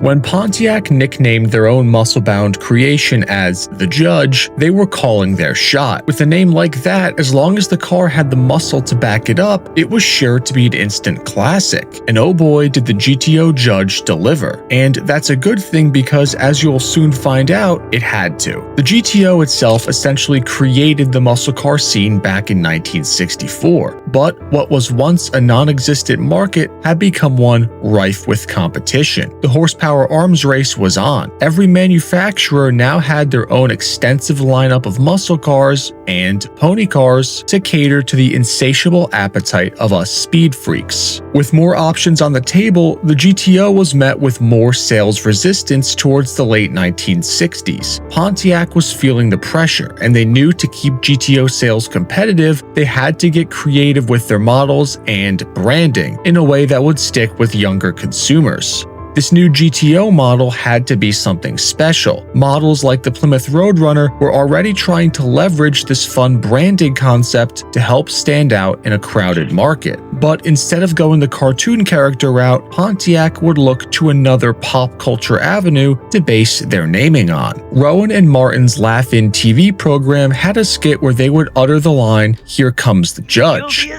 When Pontiac nicknamed their own muscle-bound creation as the Judge, they were calling their shot. With a name like that, as long as the car had the muscle to back it up, it was sure to be an instant classic. And oh boy, did the GTO Judge deliver. And that's a good thing because, as you'll soon find out, it had to. The GTO itself essentially created the muscle car scene back in 1964, but what was once a non-existent market had become one rife with competition. The horsepower arms race was on. Every manufacturer now had their own extensive lineup of muscle cars and pony cars to cater to the insatiable appetite of us speed freaks. With more options on the table, the GTO was met with more sales resistance towards the late 1960s. Pontiac was feeling the pressure, and they knew to keep GTO sales competitive, they had to get creative with their models and branding in a way that would stick with younger consumers. This new GTO model had to be something special. Models like the Plymouth Roadrunner were already trying to leverage this fun branding concept to help stand out in a crowded market. But instead of going the cartoon character route, Pontiac would look to another pop culture avenue to base their naming on. Rowan and Martin's Laugh-In TV program had a skit where they would utter the line, "Here comes the Judge."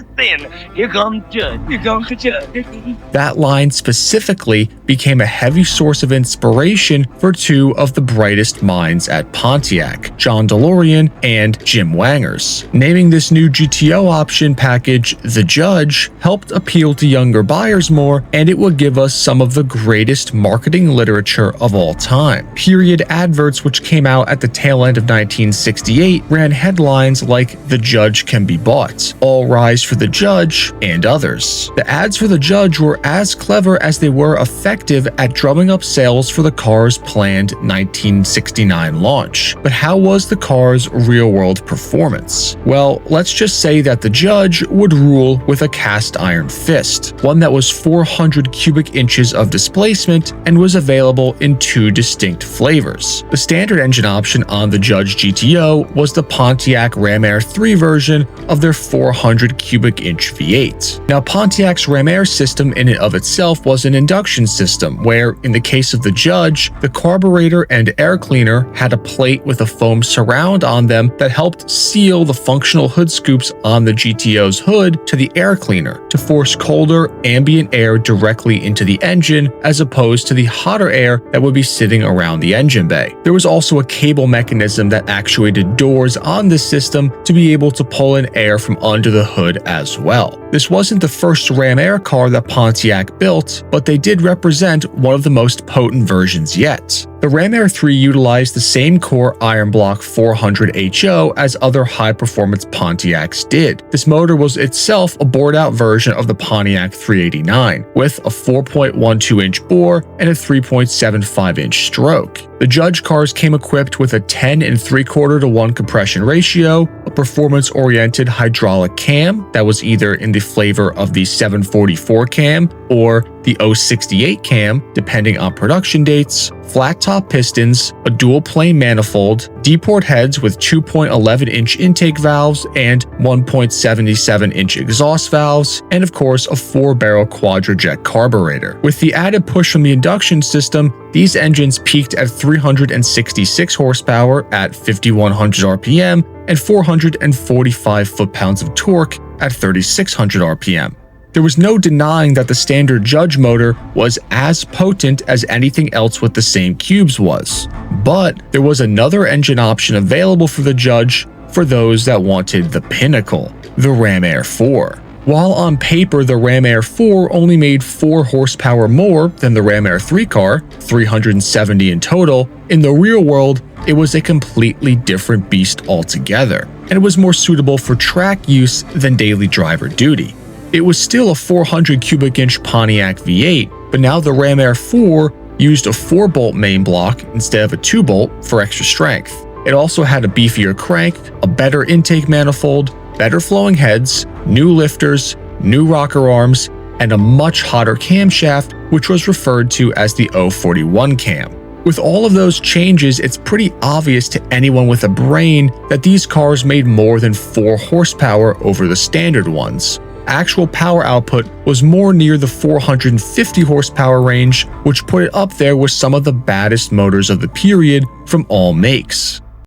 Here comes Judge. Here comes the Judge. That line specifically became a heavy source of inspiration for two of the brightest minds at Pontiac, John DeLorean and Jim Wangers. Naming this new GTO option package the Judge helped appeal to younger buyers more, and it would give us some of the greatest marketing literature of all time. Period adverts, which came out at the tail end of 1968, ran headlines like "The Judge can be bought," "All rise for the Judge," and others. The ads for the Judge were as clever as they were effective at drumming up sales for the car's planned 1969 launch. But how was the car's real-world performance? Well, let's just say that the Judge would rule with a cast iron fist, one that was 400 cubic inches of displacement and was available in two distinct flavors. The standard engine option on the Judge GTO was the Pontiac Ram Air 3 version of their 400 cubic inch V8. Now, Pontiac's Ram Air system in and of itself was an induction system where, in the case of the Judge, the carburetor and air cleaner had a plate with a foam surround on them that helped seal the functional hood scoops on the GTO's hood to the air cleaner to force colder, ambient air directly into the engine as opposed to the hotter air that would be sitting around the engine bay. There was also a cable mechanism that actuated doors on this system to be able to pull in air from under the hood as well. This wasn't the first Ram Air car that Pontiac built, but they did represent one of the most potent versions yet. The Ram Air 3 utilized the same core iron block 400 HO as other high-performance Pontiacs did. This motor was itself a bored-out version of the Pontiac 389, with a 4.12-inch bore and a 3.75-inch stroke. The Judge cars came equipped with a 10 3/4-to-1 compression ratio, a performance-oriented hydraulic cam that was either in the flavor of the 744 cam or the 068 cam, depending on production dates, flat-top pistons, a dual-plane manifold, D-port heads with 2.11-inch intake valves and 1.77-inch exhaust valves, and of course a 4-barrel quadrajet carburetor. With the added push from the induction system, these engines peaked at 366 horsepower at 5,100 RPM and 445 foot-pounds of torque at 3,600 RPM. There was no denying that the standard Judge motor was as potent as anything else with the same cubes was. But there was another engine option available for the Judge for those that wanted the pinnacle, the Ram Air 4. While on paper the Ram Air 4 only made 4 horsepower more than the Ram Air 3 car, 370 in total, in the real world it was a completely different beast altogether, and it was more suitable for track use than daily driver duty. It was still a 400 cubic inch Pontiac V8, but now the Ram Air 4 used a 4-bolt main block instead of a 2-bolt for extra strength. It also had a beefier crank, a better intake manifold, better flowing heads, new lifters, new rocker arms, and a much hotter camshaft, which was referred to as the 041 cam. With all of those changes, it's pretty obvious to anyone with a brain that these cars made more than 4 horsepower over the standard ones. actual power output was more near the 450 horsepower range, which put it up there with some of the baddest motors of the period from all makes.